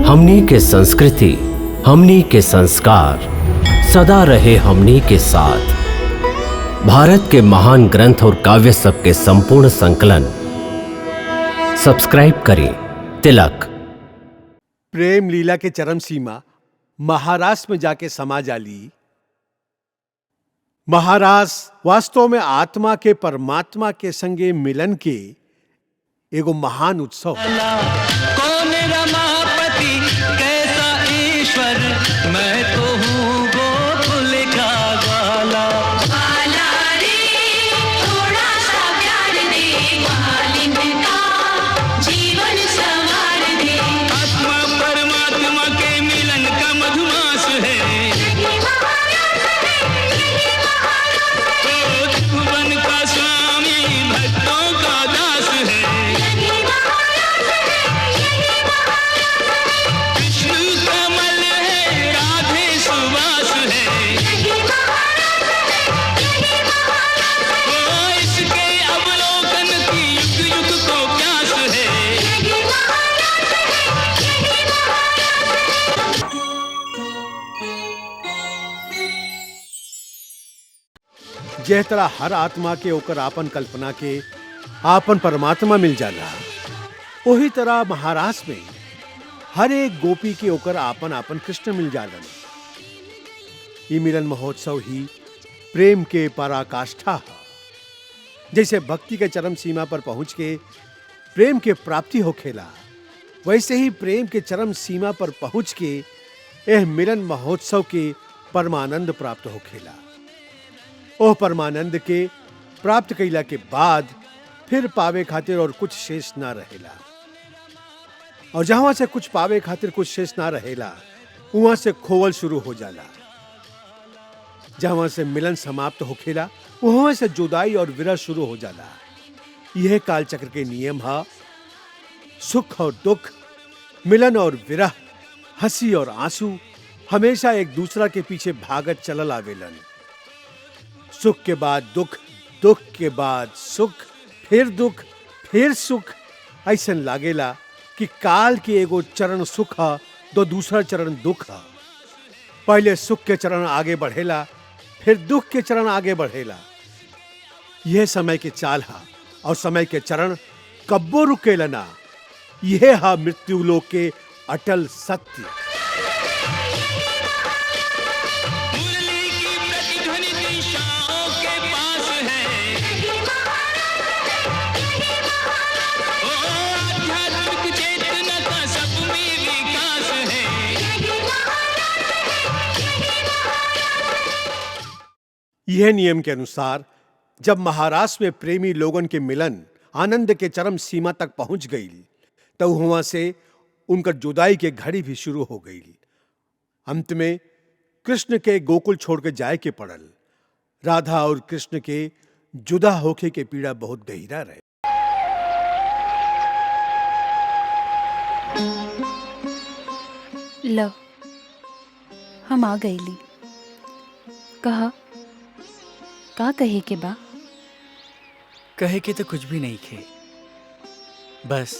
हमनी के संस्कृति, हमनी के संस्कार सदा रहे हमनी के साथ। भारत के महान ग्रंथ और काव्य सब के संपूर्ण संकलन सब्सक्राइब करें तिलक। प्रेम लीला के चरम सीमा महारास में जाके समा जाली। महारास वास्तव में आत्मा के परमात्मा के संगे मिलन के एगो महान उत्सव। कौन रमापति कैसा ईश्वर, मैं तो हूँ गोकुल का ग्वाला। बाला रे थोड़ा सा प्यार दे, मालिन का जीवन संवार दे। आत्मा परमात्मा के मिलन का मधुमास है, यही महाराज है, यही महाराज है। त्रिभुवन का स्वामी भक्तों का दास है। यही महाराज है, यही महाराज है। विष्णु कमल है, राधे सुवास है। यही महाराज है, यही महाराज है। इसके अवलोकन की युग युग को प्यास है। यही महाराज है, यही महाराज है। जह तरह हर आत्मा के ओकर आपन कल्पना के आपन परमात्मा मिल जाला, वही तरह महारास में हर एक गोपी के ओकर आपन आपन कृष्ण मिल जालन। ये मिलन महोत्सव ही प्रेम के पराकाष्ठा है। जैसे भक्ति के चरम सीमा पर पहुंच के प्रेम के प्राप्ति होखेला, वैसे ही प्रेम के चरम सीमा पर पहुंच के यह मिलन महोत्सव के परमानंद प्राप्त होखेला। ओह परमानंद के प्राप्त कइला के बाद फिर पावे खातिर और कुछ शेष ना रहेला, और जहां से कुछ पावे खातिर कुछ शेष ना रहेला, वहां से खोवल शुरू हो जाला। जहां से मिलन समाप्त होखेला, वहां से जुदाई और विरह शुरू हो जाला। यह कालचक्र के नियम है। सुख और दुख, मिलन और विरह, हंसी और आंसू हमेशा एक दूसरा के पीछे भागत चलल आवेलन। सुख के बाद दुख, दुख के बाद सुख, फिर दुख, फिर सुख। ऐसन लागेला कि काल के एगो चरण सुख है तो दूसरा चरण दुख है। पहले सुख के चरण आगे बढ़ेला, फिर दुख के चरण आगे बढ़ेला। यह समय के चाल है, और समय के चरण कब्बो रुकेला ना। यह है मृत्यु लोक के अटल सत्य। मुरली की प्रतिध्वनि दिशाओं के पास है। यही महाराज है, यही महाराज है। आध्यात्मिक चेतना का सब में विकास है। यही महाराज है, यही महाराज है। यह नियम के अनुसार जब महारास में प्रेमी लोगन के मिलन आनंद के चरम सीमा तक पहुंच गई, तब वहां से उनका जुदाई के घड़ी भी शुरू हो गई। अंत में कृष्ण के गोकुल छोड़ के जाए के पड़ल। राधा और कृष्ण के जुदा होके के पीड़ा बहुत गहरा रहे। लो, हम आ गईली। कहा का कहे के बा? कहे के तो कुछ भी नहीं खे, बस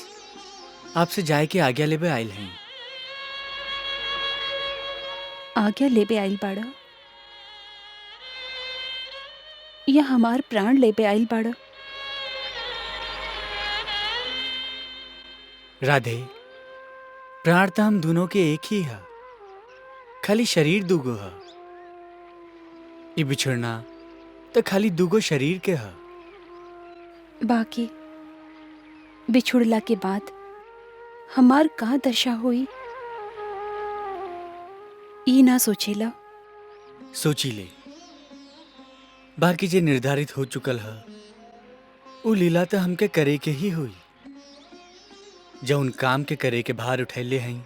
आपसे जाए के आज्ञा लेबे आयल हैं। आज्ञा लेबे आइल बाड़ा या हमार प्राण लेबे आइल बाड़ा? राधे, प्राण तो हम दोनों के एक ही है, खाली शरीर दुगो है। ये बिछड़ना तो खाली दुगो शरीर के है। बाकी बिछुड़ला के बाद हमार का दशा हुई, ई ना सोचेला। सोची ले, बाकी जे निर्धारित हो चुकल है वो लीला तो हमके करे के ही हुई। जौन काम के करे के भार उठैले हैं,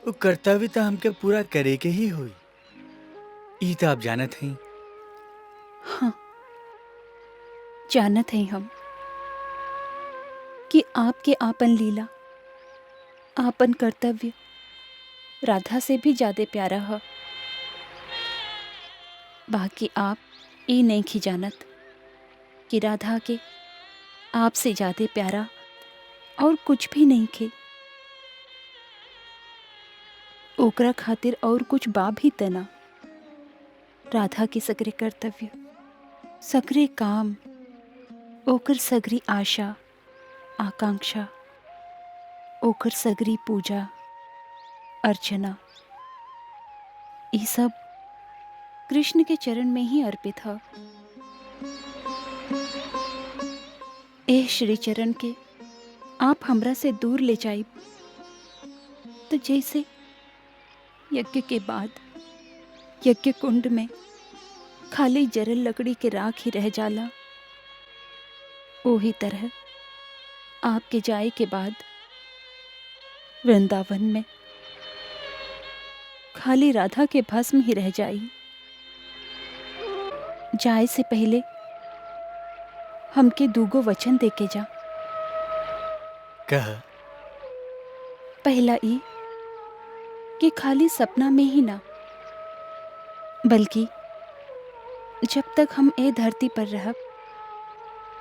वो कर्तव्य तो हमके पूरा करे के ही हुई। ई तो आप जानत हैं। हाँ, जानत हैं हम कि आपके आपन लीला, आपन कर्तव्य राधा से भी ज्यादा प्यारा है। बाकी आप ये नहीं की जानत कि राधा के आपसे ज्यादा प्यारा और कुछ भी नहीं खे। ओकरा खातिर और कुछ बा भी तना। राधा के सगरे कर्तव्य, सगरे काम, ओकर सगरी आशा आकांक्षा, ओकर सगरी पूजा अर्चना, ये सब कृष्ण के चरण में ही अर्पित है। एह श्री चरण के आप हमरा से दूर ले जाइब तो जैसे यज्ञ के बाद यज्ञ कुंड में खाली जरल लकड़ी के राख ही रह जाला, ओही तरह आपके जाए के बाद वृंदावन में खाली राधा के भस्म ही रह जाई। जाए से पहले हमके दूगो वचन देके जा। कह। पहला ई कि खाली सपना में ही ना, बल्कि जब तक हम ए धरती पर रहब,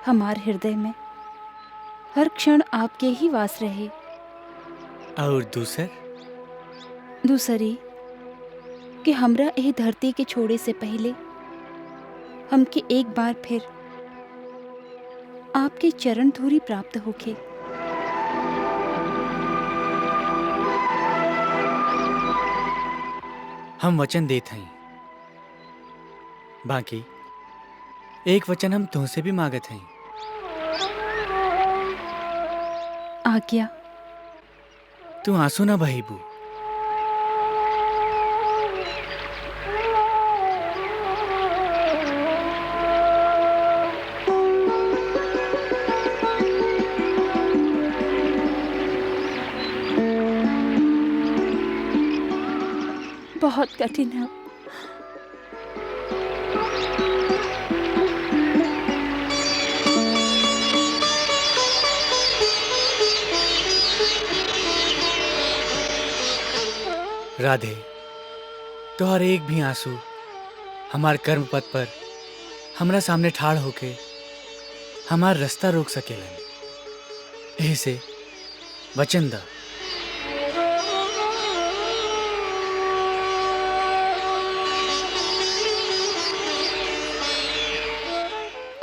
हमार हृदय में हर क्षण आपके ही वास रहे। और दूसरी कि हमरा ए धरती के छोड़े से पहले हमके एक बार फिर आपके चरण धूरी प्राप्त होके। हम वचन देत हई, बाकी एक वचन हम तुमसे भी मांगत हई। आज्ञा। तू आंसू ना बहीबू। बहुत कठिन है। राधे, तोहर एक भी आंसू हमार कर्म पथ पर हमरा सामने ठाड़ होके हमार रास्ता रोक सकेलन। ऐसे वचन दा।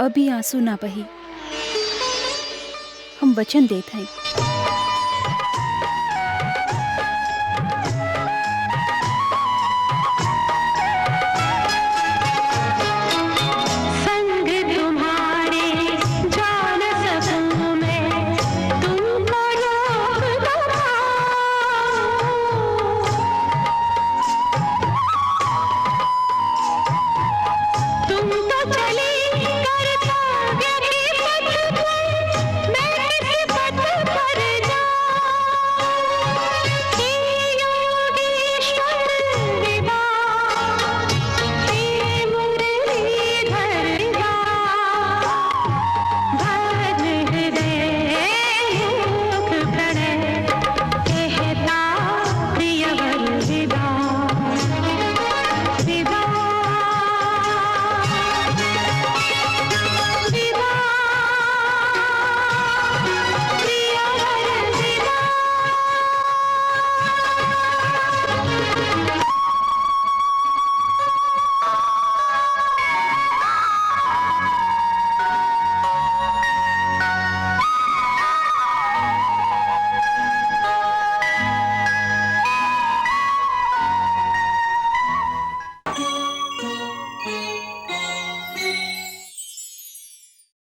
अभी आंसू ना बही, हम वचन देत हैं।